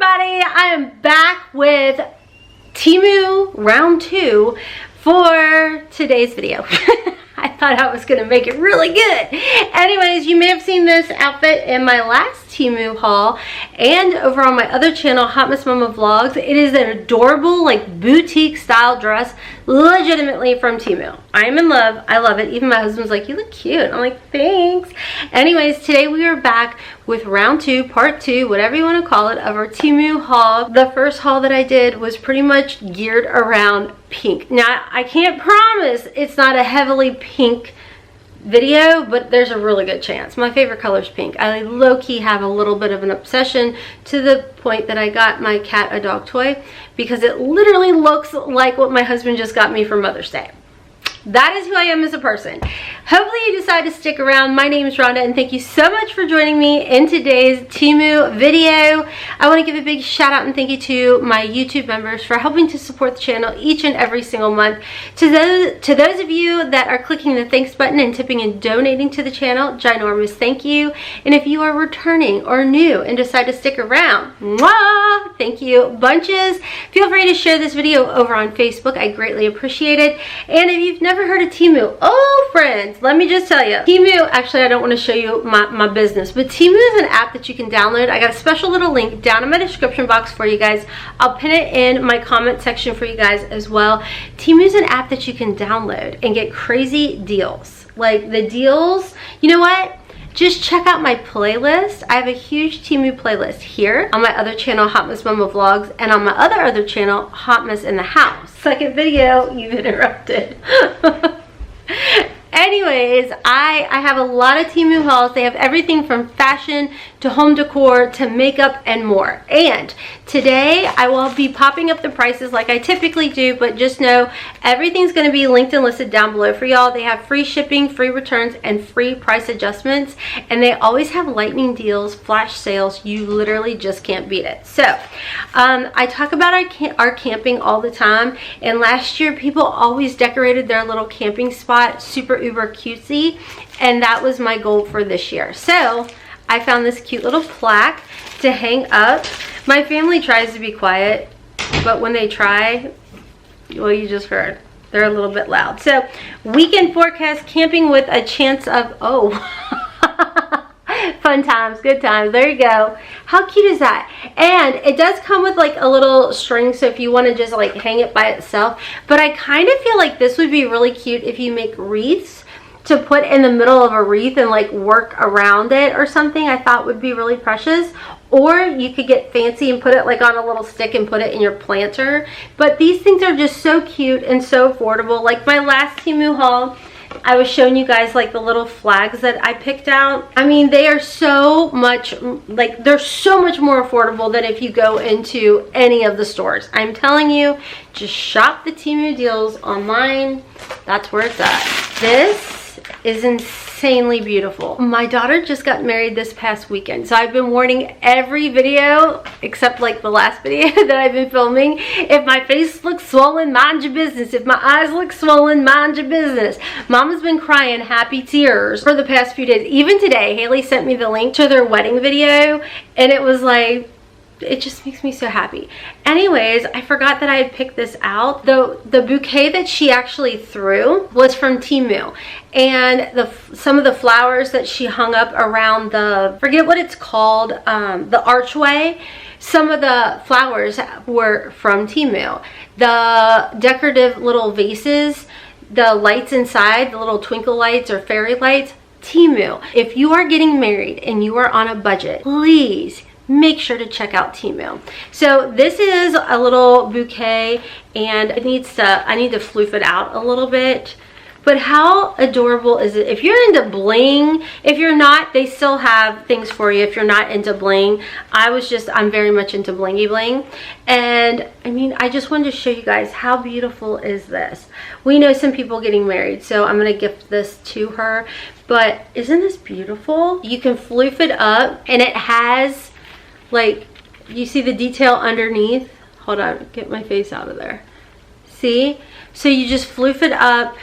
everybody, I am back with Temu round 2 for today's video. I thought I was going to make it really good. Anyways, you may have seen this outfit in my last Temu haul and over on my other channel, Hotmess Momma Vlogs. It is an adorable, like, boutique style dress, legitimately from Temu. I'm in love. I love it. Even my husband's like, you look cute. I'm like, thanks. Anyways, today we are back with round 2, part 2, whatever you want to call it, of our Temu haul. The first haul that I did was pretty much geared around pink. Now, I can't promise it's not a heavily pink video, but there's a really good chance. My favorite color is pink. I low-key have a little bit of an obsession to the point that I got my cat a dog toy because it literally looks like what my husband just got me for Mother's Day. That is who I am as a person. Hopefully you decide to stick around. My name is Rhonda and thank you so much for joining me in today's Temu video. I want to give a big shout out and thank you to my YouTube members for helping to support the channel each and every single month. To those of you that are clicking the thanks button and tipping and donating to the channel, ginormous thank you. And if you are returning or new and decide to stick around, mwah, thank you bunches. Feel free to share this video over on Facebook. I greatly appreciate it. And if you've never heard of Temu, oh friends, let me just tell you, Temu, actually I don't want to show you my business, but Temu is an app that you can download. I got a special little link down in my description box for you guys. I'll pin it in my comment section for you guys as well. Temu is an app that you can download and get crazy deals. Like the deals, you know what? Just check out my playlist. I have a huge Temu playlist here on my other channel, Hotmess Momma Vlogs, and on my other channel, Hotmess in the House. Second video, you've interrupted. Anyways, I have a lot of Temu hauls. They have everything from fashion to home decor to makeup and more. And today I will be popping up the prices like I typically do, but just know everything's going to be linked and listed down below for y'all. They have free shipping, free returns, and free price adjustments. And they always have lightning deals, flash sales. You literally just can't beat it. So I talk about our camping all the time. And last year people always decorated their little camping spot super uber cutesy, and that was my goal for this year. So I found this cute little plaque to hang up. My family tries to be quiet, but when they try, well, you just heard, they're a little bit loud. So weekend forecast, camping with a chance of, oh, fun times, good times. There you go. How cute is that? And it does come with like a little string, so if you want to just like hang it by itself. But I kind of feel like this would be really cute if you make wreaths to put in the middle of a wreath and like work around it or something. I thought would be really precious. Or you could get fancy and put it like on a little stick and put it in your planter. But these things are just so cute and so affordable. Like my last Temu haul, I was showing you guys like the little flags that I picked out. I mean, they are so much, like they're so much more affordable than if you go into any of the stores. I'm telling you, just shop the Temu deals online. That's where it's at. This is insanely beautiful. My daughter just got married this past weekend, so I've been warning every video except like the last video that I've been filming, if my face looks swollen, mind your business. If my eyes look swollen, mind your business. Mama's been crying happy tears for the past few days. Even today, Haley sent me the link to their wedding video, and it was like, it just makes me so happy. Anyways, I forgot that I had picked this out. The bouquet that she actually threw was from Temu, and some of the flowers that she hung up around the, forget what it's called, the archway, some of the flowers were from Temu. The decorative little vases, the lights inside, the little twinkle lights or fairy lights, Temu. If you are getting married and you are on a budget, please make sure to check out Temu. So this is a little bouquet, and I need to floof it out a little bit. But how adorable is it? If you're into bling, if you're not, they still have things for you if you're not into bling. I'm very much into blingy bling. And I mean, I just wanted to show you guys how beautiful is this. We know some people getting married, so I'm gonna gift this to her. But isn't this beautiful? You can floof it up, and it has, like, you see the detail underneath? Hold on, get my face out of there. See? So you just floof it up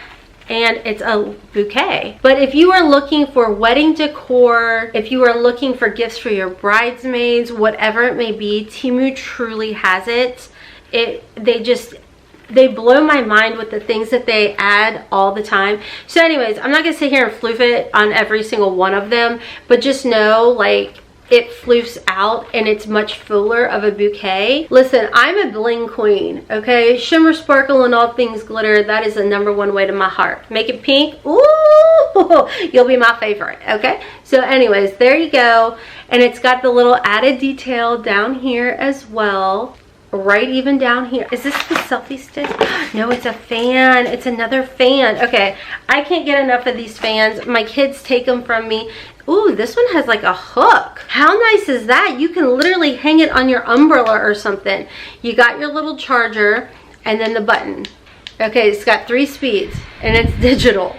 and it's a bouquet. But if you are looking for wedding decor, if you are looking for gifts for your bridesmaids, whatever it may be, Temu truly has it. They blow my mind with the things that they add all the time. So anyways, I'm not gonna sit here and floof it on every single one of them, but just know, like, it floofs out and it's much fuller of a bouquet. Listen, I'm a bling queen, okay? Shimmer, sparkle, and all things glitter, that is the #1 way to my heart. Make it pink, ooh, you'll be my favorite, okay? So anyways, there you go. And it's got the little added detail down here as well. Right even down here. Is this the selfie stick? No, it's a fan. It's another fan. Okay, I can't get enough of these fans. My kids take them from me. Ooh, this one has like a hook. How nice is that? You can literally hang it on your umbrella or something. You got your little charger and then the button. Okay, it's got 3 speeds and it's digital.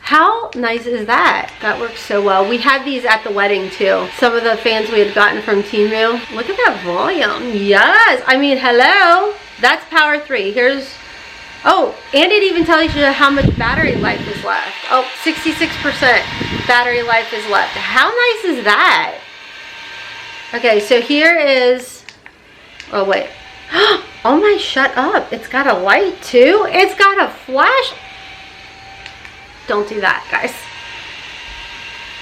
How nice is that? That works so well. We had these at the wedding too. Some of the fans we had gotten from Temu. Look at that volume. Yes, I mean, hello. That's power 3. Here's, oh, and it even tells you how much battery life is left. Oh, 66% battery life is left. How nice is that? Okay, so here is, oh wait. Oh my, shut up. It's got a light too. It's got a flash. Don't do that, guys.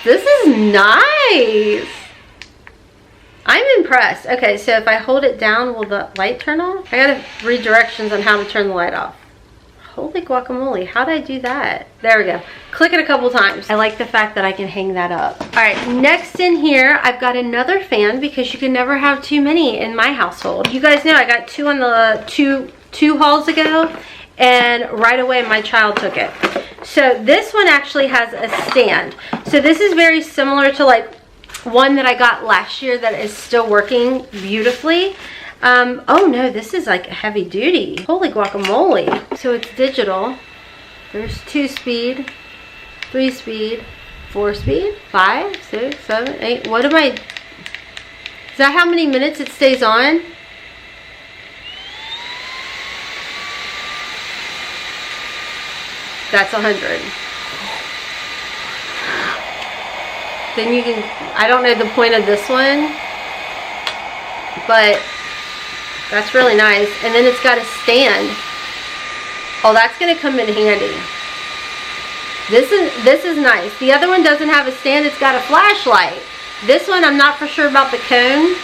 This is nice. I'm impressed. Okay, so if I hold it down, will the light turn on? I gotta read directions on how to turn the light off. Holy guacamole, how did I do that? There we go. Click it a couple times. I like the fact that I can hang that up. All right, next in here, I've got another fan because you can never have too many in my household. You guys know I got 2 on the two hauls ago, and right away my child took it. So this one actually has a stand. So this is very similar to like one that I got last year that is still working beautifully. Oh no, this is like heavy duty. Holy guacamole. So it's digital. There's 2 speed, 3 speed, 4 speed, 5, 6, 7, 8. What am I? Is that how many minutes it stays on? That's 100. Then you can, I don't know the point of this one, but that's really nice. And then it's got a stand. Oh, that's gonna come in handy. This is nice. The other one doesn't have a stand, it's got a flashlight. This one, I'm not for sure about the cone,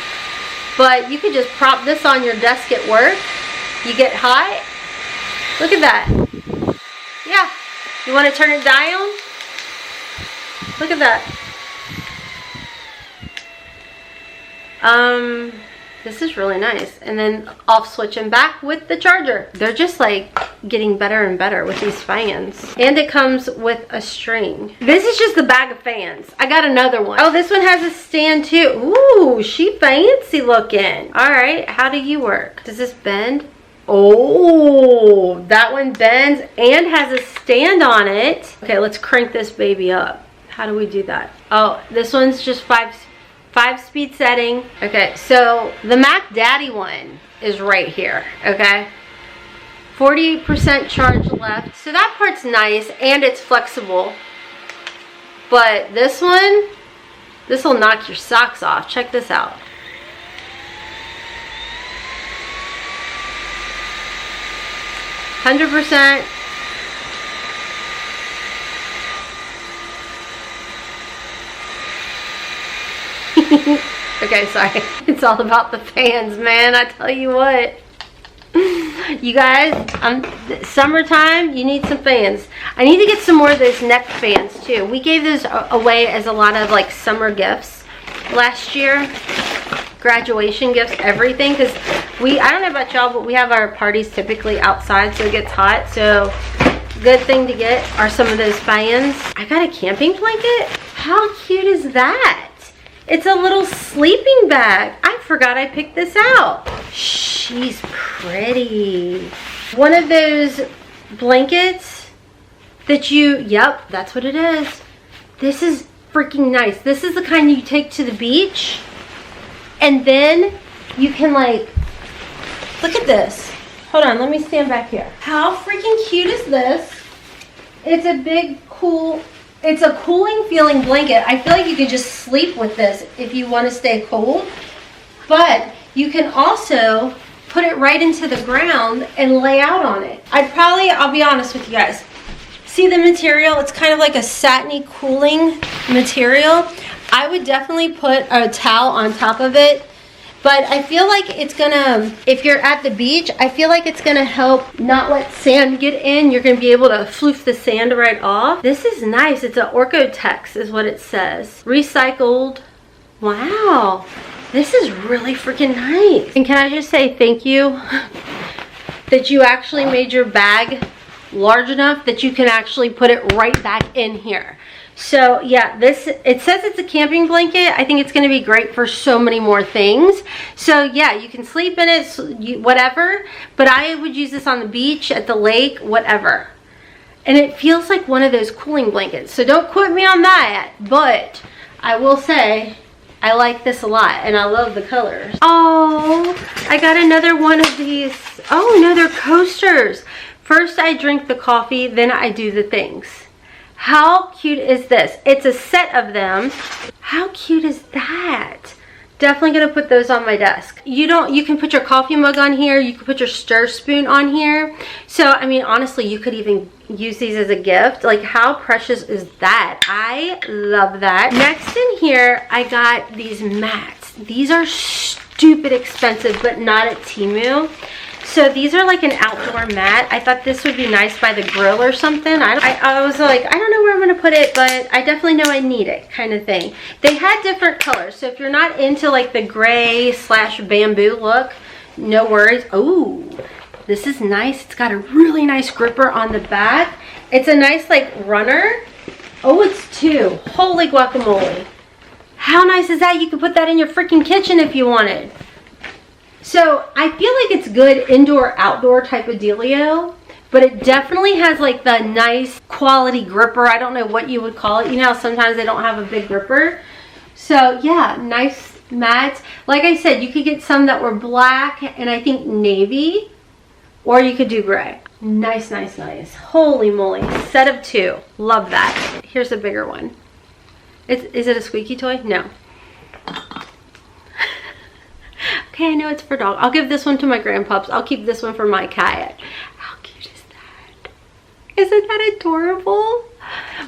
but you could just prop this on your desk at work. You get hot. Look at that. Yeah. You want to turn it down? Look at that. This is really nice. And then off switch and back with the charger. They're just like getting better and better with these fans. And it comes with a string. This is just the bag of fans. I got another one. Oh, this one has a stand too. Ooh, she fancy looking. All right, how do you work? Does this bend? Oh, that one bends and has a stand on it. Okay, let's crank this baby up. How do we do that? Oh, this one's just 5 speed setting. Okay, so the Mac Daddy one is right here, okay? 48% charge left. So that part's nice and it's flexible. But this one, this will knock your socks off. Check this out. %. Okay, sorry. It's all about the fans, man. I tell you what. You guys, summertime, you need some fans. I need to get some more of those neck fans too. We gave those away as a lot of like summer gifts last year. Graduation gifts, everything, because I don't know about y'all, but we have our parties typically outside, so it gets hot. So good thing to get are some of those fans. I got a camping blanket. How cute is that? It's a little sleeping bag. I forgot I picked this out. She's pretty. One of those blankets that yep, that's what it is. This is freaking nice. This is the kind you take to the beach. And then you can like, look at this. Hold on, let me stand back here. How freaking cute is this? It's a big, cool, it's a cooling feeling blanket. I feel like you could just sleep with this if you want to stay cold. But you can also put it right into the ground and lay out on it. I'll be honest with you guys. See the material? It's kind of like a satiny cooling material. I would definitely put a towel on top of it. But I feel like it's gonna, if you're at the beach, I feel like it's gonna help not let sand get in. You're gonna be able to floof the sand right off. This is nice. It's an Orco-Tex is what it says. Recycled. Wow. This is really freaking nice. And can I just say thank you that you actually made your bag large enough that you can actually put it right back in here. So yeah, it says it's a camping blanket. I think it's going to be great for so many more things. So yeah, you can sleep in it, whatever, but I would use this on the beach, at the lake, whatever. And it feels like one of those cooling blankets. So don't quote me on that, but I will say I like this a lot and I love the colors. Oh, I got another one of these. Oh no, they're coasters. First I drink the coffee, then I do the things. How cute is this? It's a set of them. How cute is that? Definitely gonna put those on my desk. You can put your coffee mug on here. You can put your stir spoon on here. So, I mean, honestly, you could even use these as a gift. Like, how precious is that? I love that. Next in here, I got these mats. These are stupid expensive, but not at Temu. So these are like an outdoor mat. I thought this would be nice by the grill or something. I was like, I don't know where I'm gonna put it, but I definitely know I need it, kind of thing. They had different colors. So if you're not into like the gray / bamboo look, no worries. Oh, this is nice. It's got a really nice gripper on the back. It's a nice like runner. Oh, it's 2. Holy guacamole. How nice is that? You could put that in your freaking kitchen if you wanted. So I feel like it's good indoor outdoor type of dealio, but it definitely has like the nice quality gripper. I don't know what you would call it. You know how sometimes they don't have a big gripper. So yeah, nice mats. Like I said, you could get some that were black and I think navy, or you could do gray. Nice, nice, nice. Holy moly. Set of 2. Love that. Here's a bigger one. Is it a squeaky toy? No. Okay, I know it's for dog. I'll give this one to my grandpups. I'll keep this one for my cat. How cute is that? Isn't that adorable?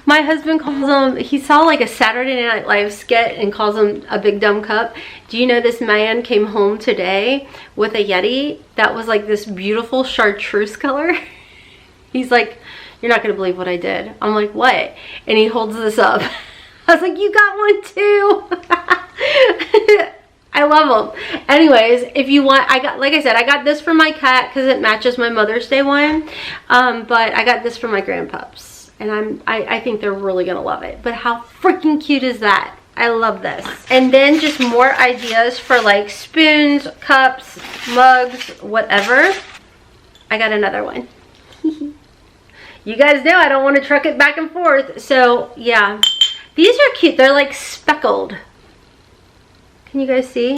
My husband calls them, he saw like a Saturday Night Live skit and calls them a big dumb cup. Do you know this man came home today with a Yeti that was like this beautiful chartreuse color? He's like, you're not gonna believe what I did. I'm like, what? And he holds this up. I was like, you got one too. I love them. Anyways, if you want, like I said, I got this for my cat because it matches my Mother's Day one. But I got this for my grandpups, and I think they're really gonna love it. But how freaking cute is that? I love this. And then just more ideas for like spoons, cups, mugs, whatever. I got another one. You guys know I don't want to truck it back and forth. So yeah, these are cute. They're like speckled. Can you guys see?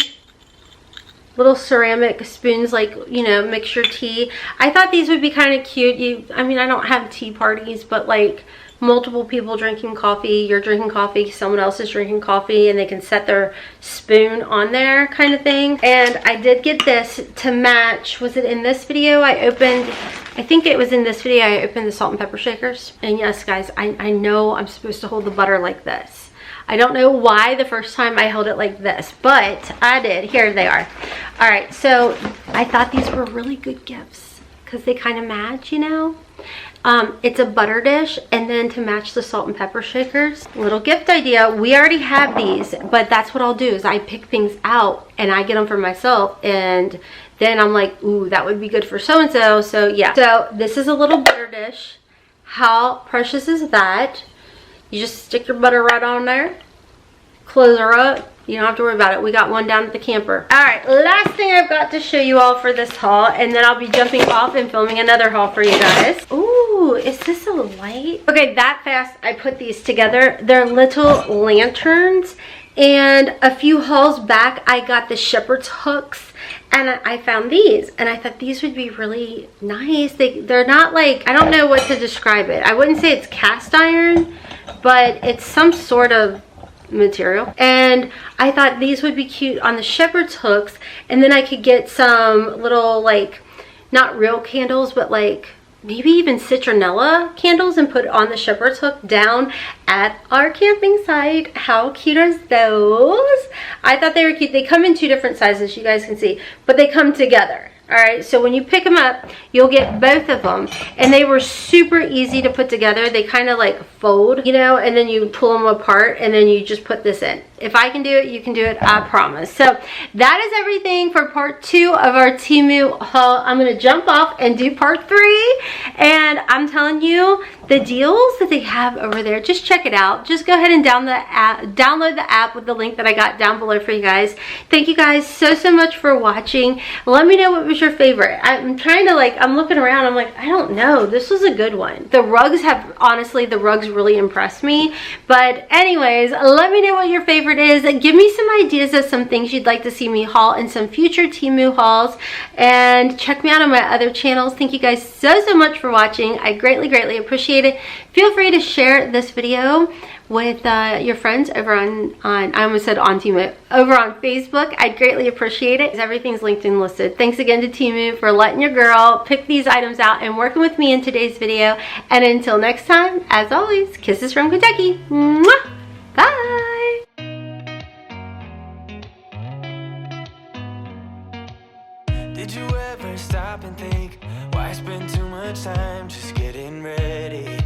Little ceramic spoons, like, you know, mix your tea. I thought these would be kind of cute. I mean, I don't have tea parties, but like multiple people drinking coffee, you're drinking coffee, someone else is drinking coffee, and they can set their spoon on there kind of thing. And I did get this to match. Was it in this video I think it was in this video I opened the salt and pepper shakers. And yes, guys, I know I'm supposed to hold the butter like this. I don't know why the first time I held it like this, but I did. Here they are. All right, so I thought these were really good gifts because they kind of match, you know. It's a butter dish, and then to match the salt and pepper shakers. Little gift idea. We already have these, but that's what I'll do is I pick things out and I get them for myself, and then I'm like, ooh, that would be good for so-and-so. So yeah, so this is a little butter dish. How precious is that? You just stick your butter right on there, close her up. You don't have to worry about it. We got one down at the camper. All right, last thing I've got to show you all for this haul, and then I'll be jumping off and filming another haul for you guys. Ooh, is this a light? Okay, that fast I put these together. They're little lanterns, And a few hauls back, I got the shepherd's hooks, and I found these, and I thought these would be really nice. They're not like, I don't know what to describe it. I wouldn't say it's cast iron, but it's some sort of material, and I thought these would be cute on the shepherd's hooks. And then I could get some little, like, not real candles, but like maybe even citronella candles, and put on the shepherd's hook down at our camping site. How cute are those? I thought they were cute. They come in 2 different sizes, you guys can see, but they come together. All right, so when you pick them up, you'll get both of them, and they were super easy to put together. They kind of like fold, you know, and then you pull them apart, and then you just put this in. If I can do it, you can do it, I promise. So that is everything for part 2 of our Temu haul. I'm gonna jump off and do part 3, and I'm telling you, the deals that they have over there, just check it out. Just go ahead and download the app with the link that I got down below for you guys. Thank you guys so much for watching. Let me know what was your favorite. I'm trying to, like, I'm looking around, I'm like, I don't know, this was a good one. The rugs have, honestly, the rugs really impressed me. But anyways, let me know what your favorite is. Give me some ideas of some things you'd like to see me haul in some future Temu hauls, and check me out on my other channels. Thank you guys so much for watching. I greatly appreciate it. Feel free to share this video with your friends over on I almost said on Temu, over on Facebook. I'd greatly appreciate it. Everything's linked and listed. Thanks again to Temu for letting your girl pick these items out and working with me in today's video. And until next time, as always, kisses from Kentucky. Mwah! Bye. Did you ever stop and think, why spend too much time just getting ready?